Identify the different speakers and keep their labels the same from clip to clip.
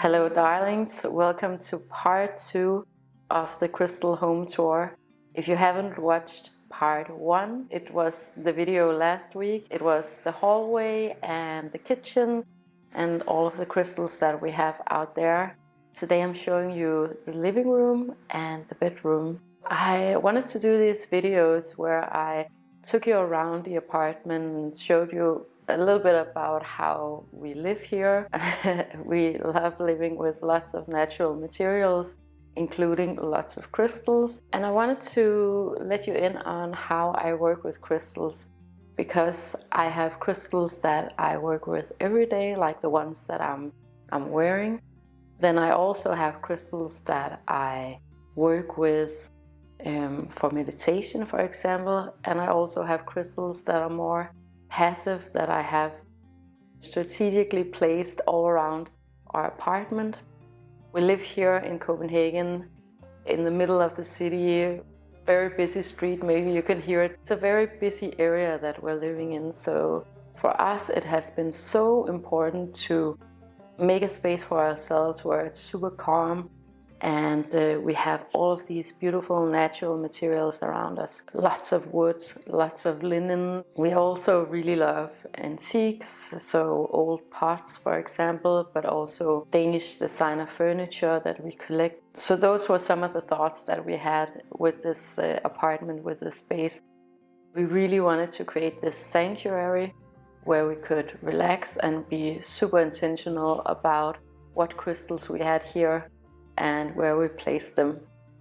Speaker 1: Hello darlings, welcome to part 2 of the Crystal Home Tour. If you haven't watched part 1, it was the video last week. It was the hallway and the kitchen and all of the crystals that we have out there. Today I'm showing you the living room and the bedroom. I wanted to do these videos where I took you around the apartment and showed you a little bit about how we live here. We love living with lots of natural materials, including lots of crystals. And I wanted to let you in on how I work with crystals, because I have crystals that I work with every day, like the ones that I'm wearing. Then I also have crystals that I work with for meditation, for example. And I also have crystals that are more passive, that I have strategically placed all around our apartment. We live here in Copenhagen, in the middle of the city, very busy street, maybe you can hear it. It's a very busy area that we're living in, so for us it has been so important to make a space for ourselves where it's super calm, and we have all of these beautiful natural materials around us. Lots of wood, lots of linen. We also really love antiques, so old pots, for example, but also Danish designer furniture that we collect. So those were some of the thoughts that we had with this apartment, with this space. We really wanted to create this sanctuary where we could relax and be super intentional about what crystals we had here and where we place them.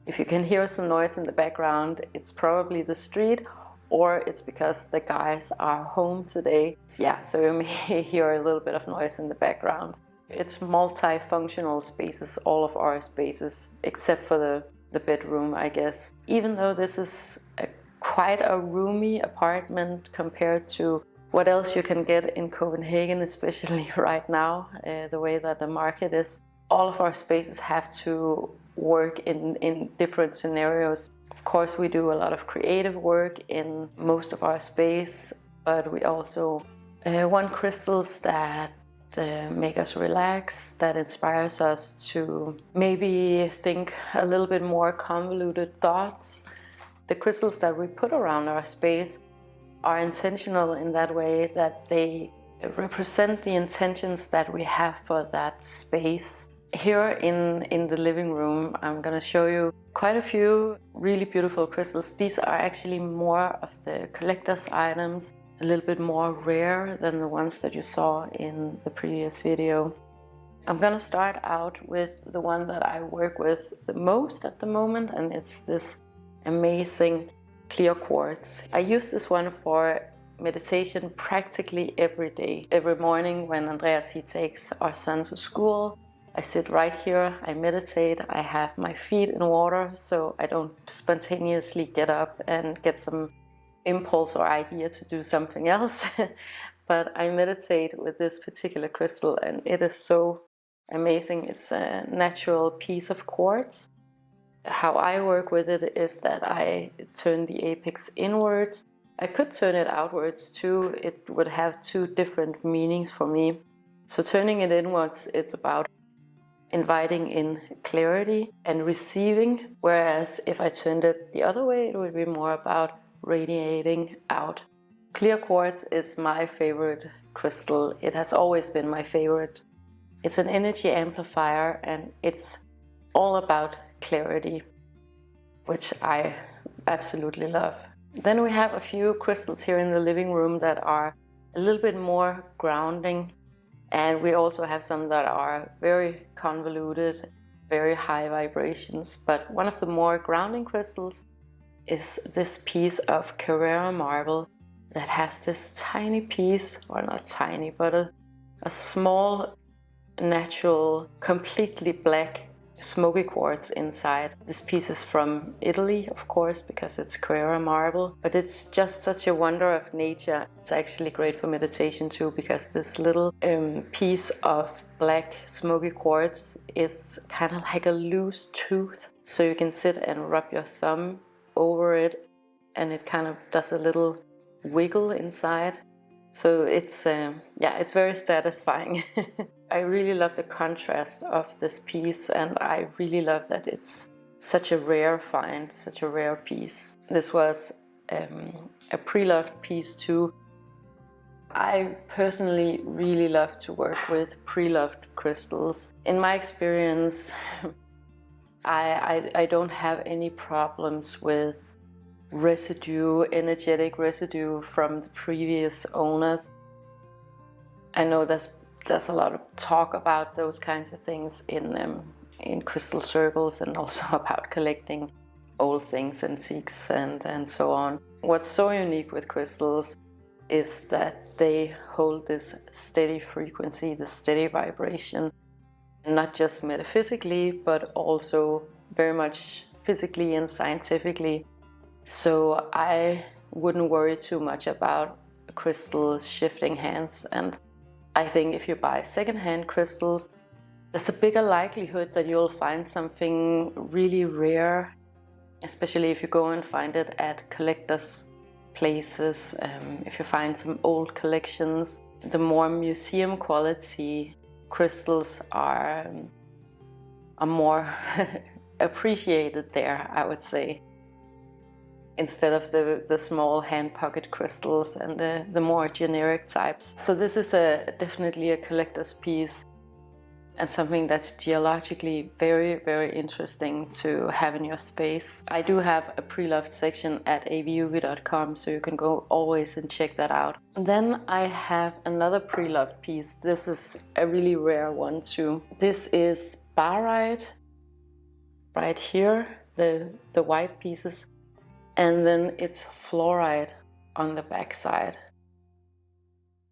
Speaker 1: If you can hear some noise in the background, it's probably the street, or it's because the guys are home today. Yeah, so you may hear a little bit of noise in the background. It's multifunctional spaces, all of our spaces, except for the bedroom, I guess. Even though this is quite a roomy apartment compared to what else you can get in Copenhagen, especially right now, the way that the market is. All of our spaces have to work in different scenarios. Of course, we do a lot of creative work in most of our space, but we also want crystals that make us relax, that inspires us to maybe think a little bit more convoluted thoughts. The crystals that we put around our space are intentional in that way that they represent the intentions that we have for that space. Here in the living room, I'm going to show you quite a few really beautiful crystals. These are actually more of the collector's items, a little bit more rare than the ones that you saw in the previous video. I'm going to start out with the one that I work with the most at the moment, and it's this amazing clear quartz. I use this one for meditation practically every day. Every morning when Andreas takes our son to school, I sit right here, I meditate, I have my feet in water so I don't spontaneously get up and get some impulse or idea to do something else. But I meditate with this particular crystal and it is so amazing. It's a natural piece of quartz. How I work with it is that I turn the apex inwards. I could turn it outwards too. It would have two different meanings for me. So turning it inwards, it's about inviting in clarity and receiving, whereas if I turned it the other way, it would be more about radiating out. Clear quartz is my favorite crystal. It has always been my favorite. It's an energy amplifier and it's all about clarity, which I absolutely love. Then we have a few crystals here in the living room that are a little bit more grounding. And we also have some that are very convoluted, very high vibrations. But one of the more grounding crystals is this piece of Carrara marble that has this tiny piece, or not tiny, but a small, natural, completely black smoky quartz inside. This piece is from Italy, of course, because it's Carrara marble, but it's just such a wonder of nature. It's actually great for meditation too, because this little piece of black smoky quartz is kind of like a loose tooth. So you can sit and rub your thumb over it and it kind of does a little wiggle inside. So it's yeah, it's very satisfying. I really love the contrast of this piece, and I really love that it's such a rare find, such a rare piece. This was a pre-loved piece too. I personally really love to work with pre-loved crystals. In my experience, I don't have any problems with residue, energetic residue from the previous owners. I know there's a lot of talk about those kinds of things in crystal circles, and also about collecting old things, antiques, and so on. What's so unique with crystals is that they hold this steady frequency, this steady vibration, not just metaphysically, but also very much physically and scientifically. So I wouldn't worry too much about crystals shifting hands. And I think if you buy secondhand crystals, there's a bigger likelihood that you'll find something really rare, especially if you go and find it at collectors' places. If you find some old collections, the more museum quality crystals are more appreciated there, I would say, instead of the small hand pocket crystals and the more generic types. So this is definitely a collector's piece, and something that's geologically very, very interesting to have in your space. I do have a pre-loved section at aviuvi.com, so you can go always and check that out. Then I have another pre-loved piece. This is a really rare one too. This is barite, right here, the white pieces, and then it's fluorite on the back side.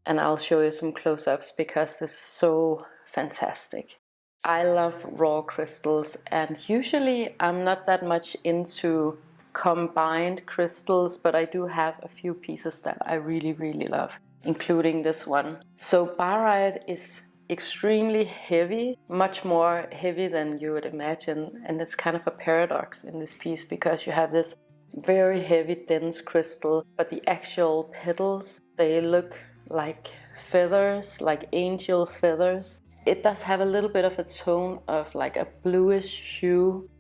Speaker 1: And I'll show you some close-ups because this is so fantastic. I love raw crystals, and usually I'm not that much into combined crystals, but I do have a few pieces that I really, really love, including this one. So barite is extremely heavy, much more heavy than you would imagine, and it's kind of a paradox in this piece because you have this very heavy, dense crystal, but the actual petals, they look like feathers, like angel feathers. It does have a little bit of a tone of like a bluish hue,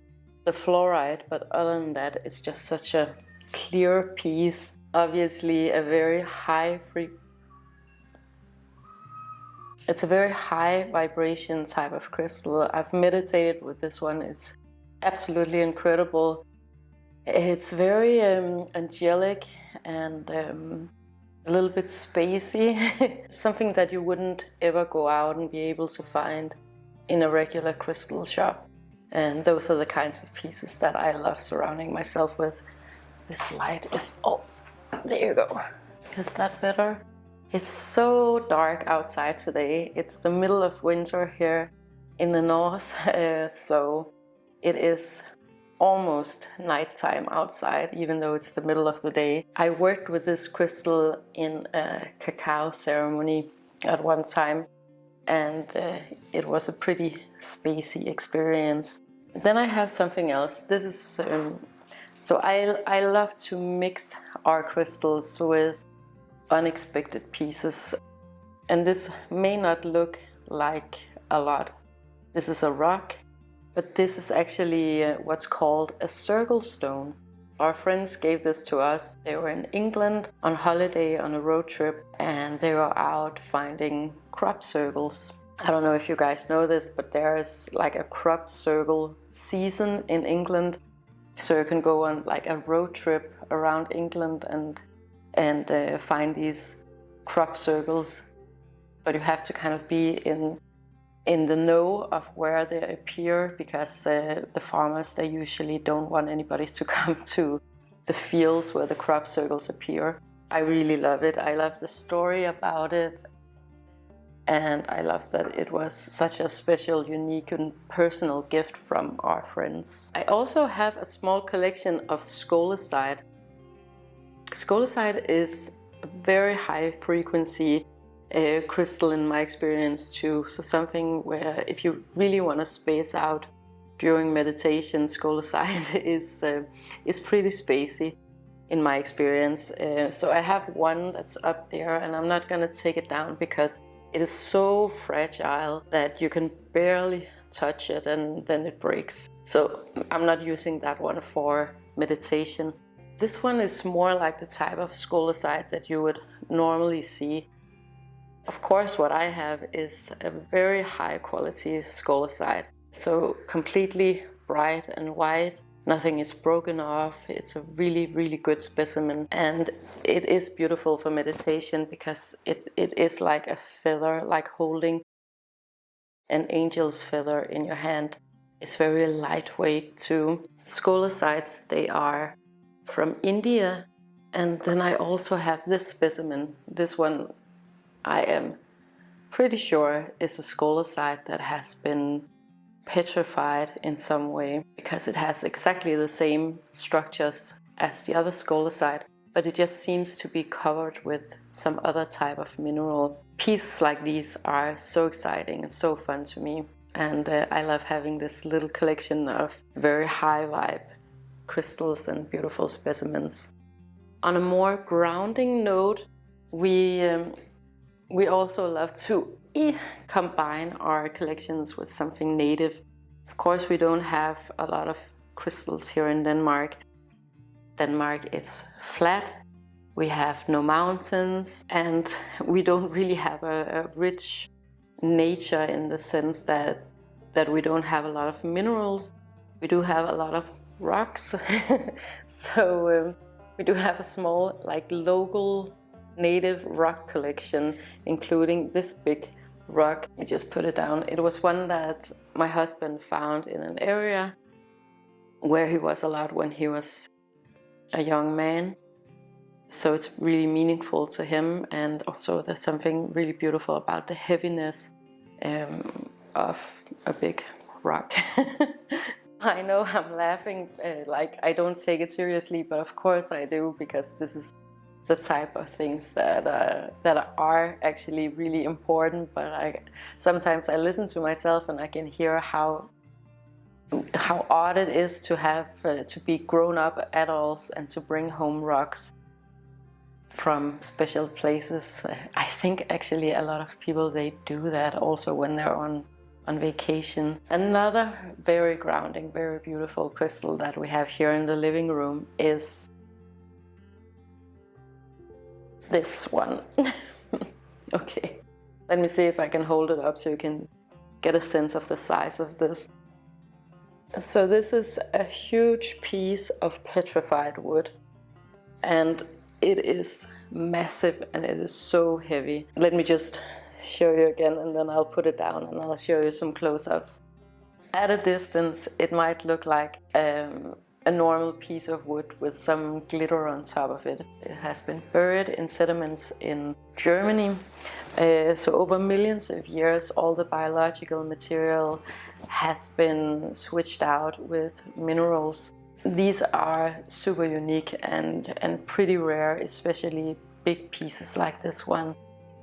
Speaker 1: the fluorite, but other than that, it's just such a clear piece. Obviously a very high it's a very high vibration type of crystal. I've meditated with this one. It's absolutely incredible. It's very angelic and a little bit spacey. Something that you wouldn't ever go out and be able to find in a regular crystal shop. And those are the kinds of pieces that I love surrounding myself with. This light is, oh, there you go. Is that better? It's so dark outside today. It's the middle of winter here in the north, so it is almost nighttime outside, even though it's the middle of the day. I worked with this crystal in a cacao ceremony at one time, and it was a pretty spacey experience. Then I have something else. This is so I love to mix our crystals with unexpected pieces, and this may not look like a lot. This is a rock, but this is actually what's called a circle stone. Our friends gave this to us. They were in England on holiday on a road trip, and they were out finding crop circles. I don't know if you guys know this, but there's like a crop circle season in England. So you can go on like a road trip around England and find these crop circles, but you have to kind of be in the know of where they appear, because the farmers, they usually don't want anybody to come to the fields where the crop circles appear. I really love it. I love the story about it, and I love that it was such a special, unique and personal gift from our friends. I also have a small collection of scolecite. Scolecite is a very high frequency crystal in my experience too. So something where if you really want to space out during meditation, scolecite is pretty spacey. in my experience. So I have one that's up there, and I'm not gonna take it down because it is so fragile that you can barely touch it and then it breaks. So I'm not using that one for meditation. This one is more like the type of scolocite that you would normally see. Of course, what I have is a very high quality scolocite. So completely bright and white. Nothing is broken off. It's a really, really good specimen. And it is beautiful for meditation because it is like a feather, like holding an angel's feather in your hand. It's very lightweight too. Scolocites, they are from India. And then I also have this specimen. This one I am pretty sure is a scolocite that has been petrified in some way, because it has exactly the same structures as the other scolocite, but it just seems to be covered with some other type of mineral. Pieces like these are so exciting and so fun to me, and I love having this little collection of very high vibe crystals and beautiful specimens. On a more grounding note, we also love to combine our collections with something native. Of course, we don't have a lot of crystals here in Denmark. Denmark is flat, we have no mountains, and we don't really have a rich nature in the sense that we don't have a lot of minerals. We do have a lot of rocks. So we do have a small, like, local native rock collection, including this big rock. We just put it down. It was one that my husband found in an area where he was a lot when he was a young man. So it's really meaningful to him, and also there's something really beautiful about the heaviness of a big rock. I know I'm laughing, like I don't take it seriously, but of course I do, because this is the type of things that are actually really important. But sometimes I listen to myself and I can hear how odd it is to have to be grown-up adults and to bring home rocks from special places. I think actually a lot of people, they do that also when they're on vacation. Another very grounding, very beautiful crystal that we have here in the living room is this one. Okay, let me see if I can hold it up so you can get a sense of the size of this. So this is a huge piece of petrified wood, and it is massive and it is so heavy. Let me just show you again, and then I'll put it down and I'll show you some close-ups. At a distance it might look like a normal piece of wood with some glitter on top of it. It has been buried in sediments in Germany. So over millions of years, all the biological material has been switched out with minerals. These are super unique and pretty rare, especially big pieces like this one.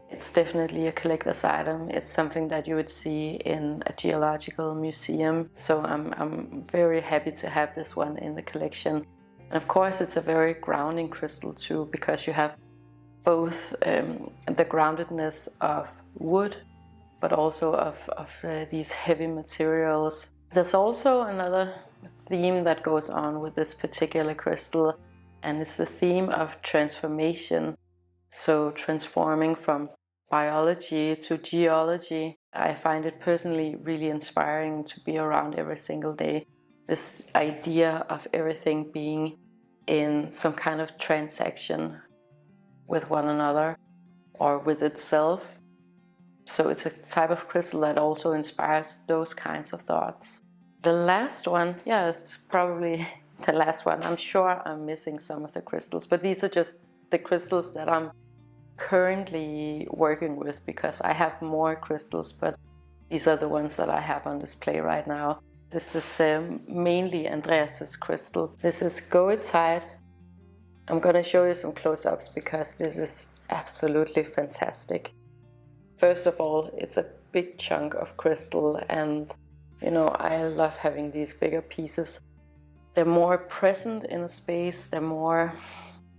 Speaker 1: It's definitely a collector's item. It's something that you would see in a geological museum. So I'm very happy to have this one in the collection. And of course it's a very grounding crystal too, because you have both the groundedness of wood, but also of these heavy materials. There's also another theme that goes on with this particular crystal, and it's the theme of transformation. So transforming from biology to geology. I find it personally really inspiring to be around every single day. This idea of everything being in some kind of transaction with one another or with itself. So it's a type of crystal that also inspires those kinds of thoughts. The last one, yeah, it's probably the last one. I'm sure I'm missing some of the crystals, but these are just the crystals that I'm currently working with, because I have more crystals, but these are the ones that I have on display right now. This is mainly Andreas's crystal. This is goethite. I'm gonna show you some close-ups because this is absolutely fantastic. First of all, it's a big chunk of crystal, and you know, I love having these bigger pieces. They're more present in a space, they're more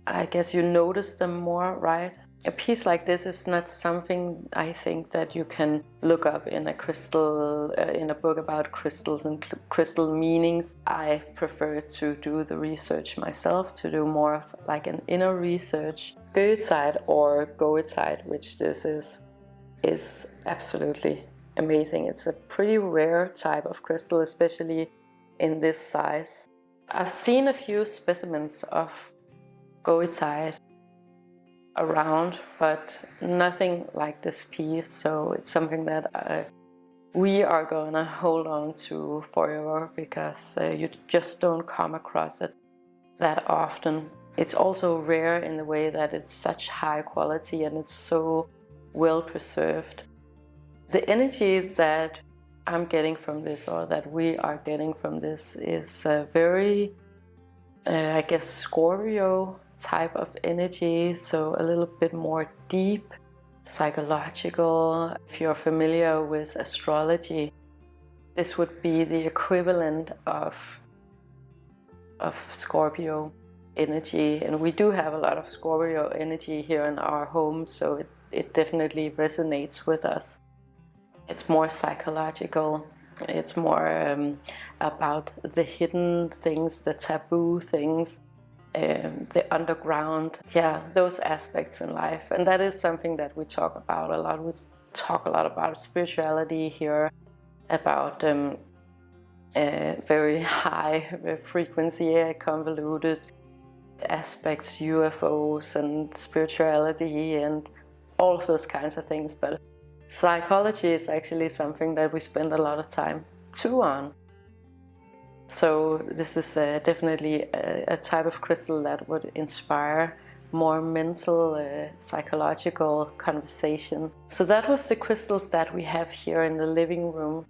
Speaker 1: I guess you notice them more, right? A piece like this is not something I think that you can look up in a crystal, in a book about crystals and crystal meanings. I prefer to do the research myself, to do more of like an inner research. Goethite or goethite, which this is absolutely amazing. It's a pretty rare type of crystal, especially in this size. I've seen a few specimens of goethite around, but nothing like this piece, so it's something that we are gonna hold on to forever, because you just don't come across it that often. It's also rare in the way that it's such high quality and it's so well preserved. The energy that I'm getting from this, or that we are getting from this, is very, I guess, Scorpio type of energy, so a little bit more deep, psychological. If you're familiar with astrology, this would be the equivalent of Scorpio energy, and we do have a lot of Scorpio energy here in our home, so it definitely resonates with us. It's more psychological, it's more about the hidden things, the taboo things, the underground, yeah, those aspects in life. And that is something that we talk about a lot. We talk a lot about spirituality here, about very high frequency, convoluted aspects, UFOs and spirituality and all of those kinds of things. But psychology is actually something that we spend a lot of time too on. So this is definitely a type of crystal that would inspire more mental, psychological conversation. So that was the crystals that we have here in the living room.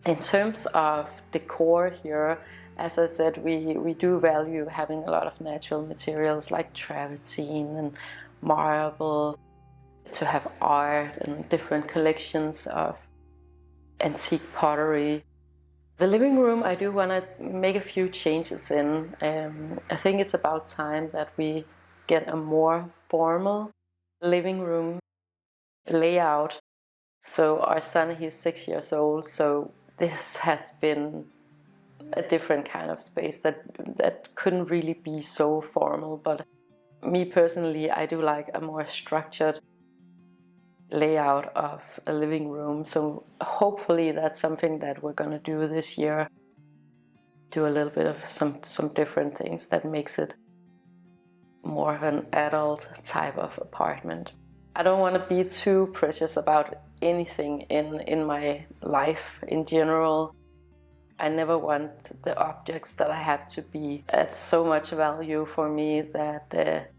Speaker 1: In terms of decor here, as I said, we do value having a lot of natural materials like travertine and marble, to have art and different collections of antique pottery. The living room, I do want to make a few changes in. I think it's about time that we get a more formal living room layout. So our son, he's 6 years old, so this has been a different kind of space that couldn't really be so formal. But me personally, I do like a more structured layout of a living room, so hopefully that's something that we're going to do this year. Do a little bit of some different things that makes it more of an adult type of apartment. I don't want to be too precious about anything in my life in general. I never want the objects that I have to be at so much value for me that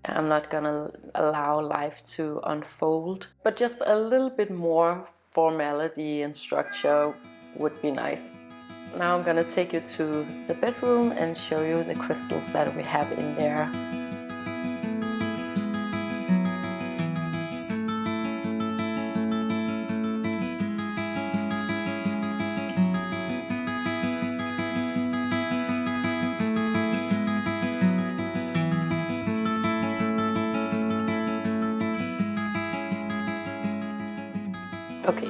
Speaker 1: I'm not gonna allow life to unfold. But just a little bit more formality and structure would be nice. Now I'm gonna take you to the bedroom and show you the crystals that we have in there. Okay,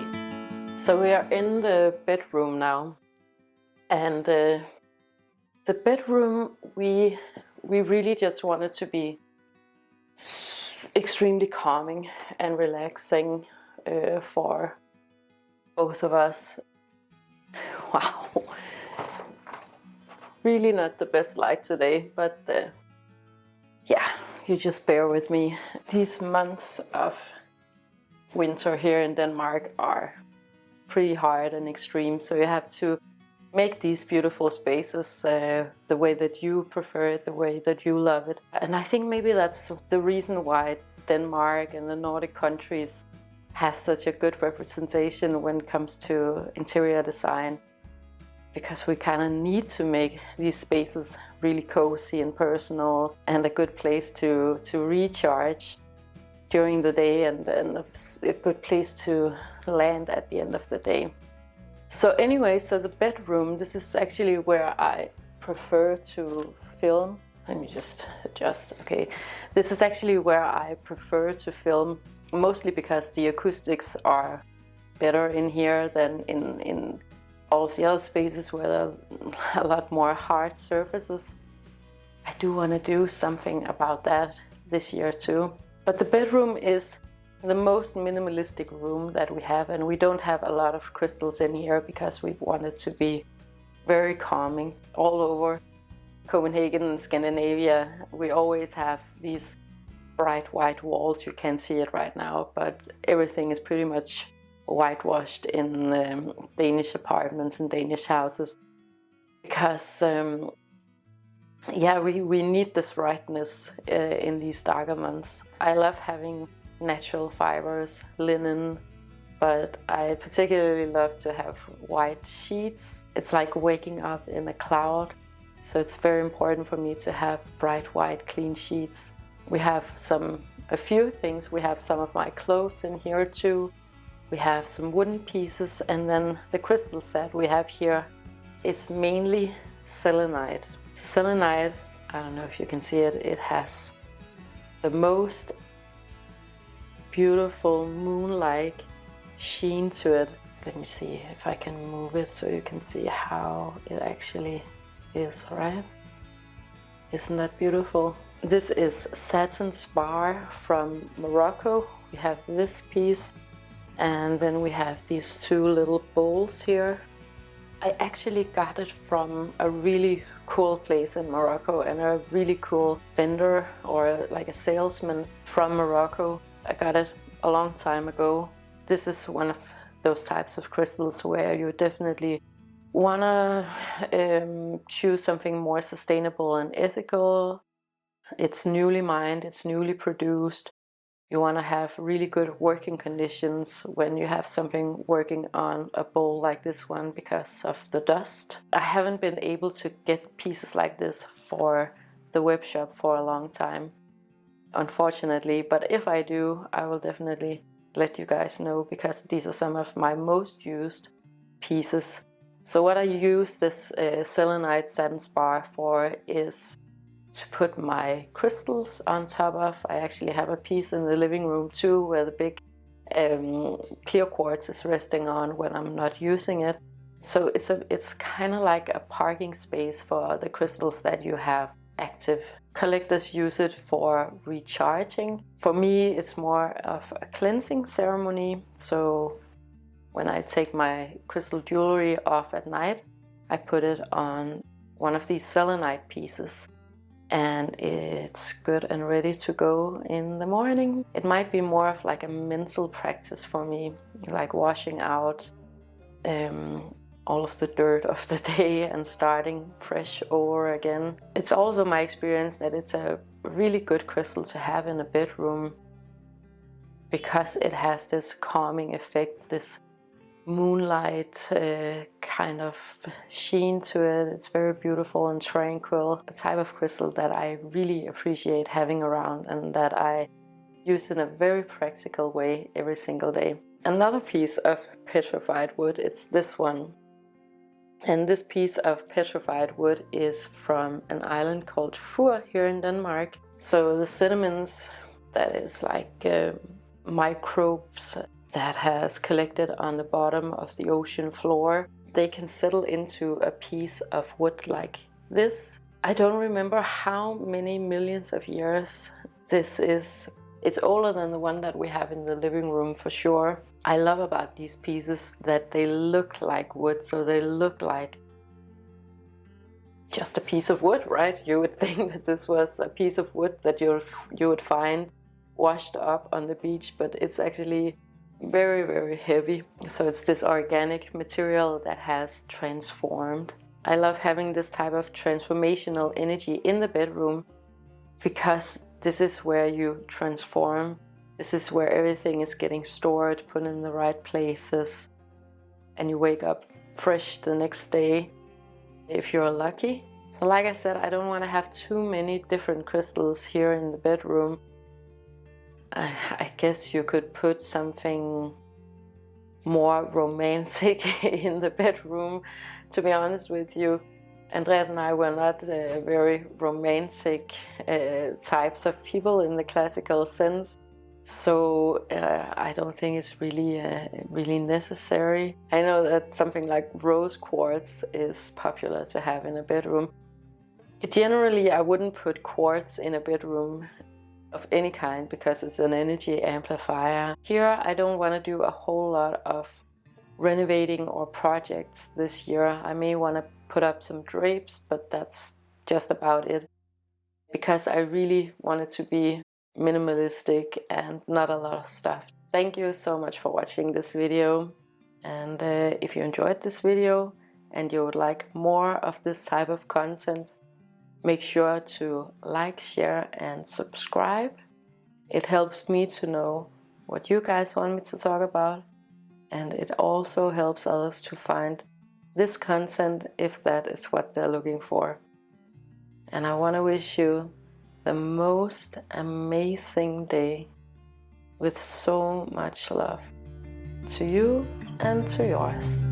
Speaker 1: so we are in the bedroom now, and the bedroom, we really just want it to be extremely calming and relaxing for both of us. Wow, really not the best light today, but yeah, you just bear with me. These months of winter here in Denmark are pretty hard and extreme, so you have to make these beautiful spaces the way that you prefer it, the way that you love it. And I think maybe that's the reason why Denmark and the Nordic countries have such a good representation when it comes to interior design, because we kind of need to make these spaces really cozy and personal and a good place to recharge during the day, and a good place to land at the end of the day. So anyway, so the bedroom, this is actually where I prefer to film Let me just adjust. Okay, this is actually where I prefer to film, mostly because the acoustics are better in here than in all of the other spaces where there are a lot more hard surfaces. I do want to do something about that this year too. But the bedroom is the most minimalistic room that we have, and we don't have a lot of crystals in here because we want it to be very calming. All over Copenhagen and Scandinavia, we always have these bright white walls. You can't see it right now, but everything is pretty much whitewashed in Danish apartments and Danish houses because yeah, we need this brightness in these darker months. I love having natural fibers, linen, but I particularly love to have white sheets. It's like waking up in a cloud, so it's very important for me to have bright white clean sheets. We have a few things. We have some of my clothes in here too. We have some wooden pieces, and then the crystal set we have here is mainly selenite. Selenite, I don't know if you can see it, it has the most beautiful moon-like sheen to it. Let me see if I can move it so you can see how it actually is, right? Isn't that beautiful? This is satin spar from Morocco. We have this piece, and then we have these two little bowls here. I actually got it from a really cool place in Morocco and a really cool vendor or like a salesman from Morocco. I got it a long time ago. This is one of those types of crystals where you definitely want to choose something more sustainable and ethical. It's newly mined, it's newly produced. You want to have really good working conditions when you have something working on a bowl like this one because of the dust. I haven't been able to get pieces like this for the web shop for a long time, unfortunately, but if I do, I will definitely let you guys know because these are some of my most used pieces. So what I use this selenite satin spar for is to put my crystals on top of. I actually have a piece in the living room too where the big clear quartz is resting on when I'm not using it. So it's kind of like a parking space for the crystals that you have active. Collectors use it for recharging. For me, it's more of a cleansing ceremony. So when I take my crystal jewelry off at night, I put it on one of these selenite pieces, and it's good and ready to go in the morning. It might be more of like a mental practice for me, like washing out all of the dirt of the day and starting fresh over again. It's also my experience that it's a really good crystal to have in a bedroom because it has this calming effect, this moonlight kind of sheen to it. It's very beautiful and tranquil. A type of crystal that I really appreciate having around and that I use in a very practical way every single day. Another piece of petrified wood, it's this one. And this piece of petrified wood is from an island called Fur here in Denmark. So the sediments, that is like microbes that has collected on the bottom of the ocean floor, they can settle into a piece of wood like this. I don't remember how many millions of years this is. It's older than the one that we have in the living room for sure. I love about these pieces that they look like wood, so they look like just a piece of wood, right? You would think that this was a piece of wood that you would find washed up on the beach, but it's actually very, very heavy. So it's this organic material that has transformed. I love having this type of transformational energy in the bedroom because this is where you transform. This is where everything is getting stored, put in the right places, and you wake up fresh the next day if you're lucky. So like I said, I don't want to have too many different crystals here in the bedroom. I guess you could put something more romantic in the bedroom, to be honest with you. Andreas and I were not very romantic types of people in the classical sense, so I don't think it's really necessary. I know that something like rose quartz is popular to have in a bedroom. Generally, I wouldn't put quartz in a bedroom of any kind because it's an energy amplifier. Here, I don't want to do a whole lot of renovating or projects this year. I may want to put up some drapes, but that's just about it, because I really want it to be minimalistic and not a lot of stuff. Thank you so much for watching this video, and if you enjoyed this video and you would like more of this type of content, make sure to like, share and subscribe. It helps me to know what you guys want me to talk about, and it also helps others to find this content if that is what they're looking for. And I want to wish you the most amazing day with so much love to you and to yours.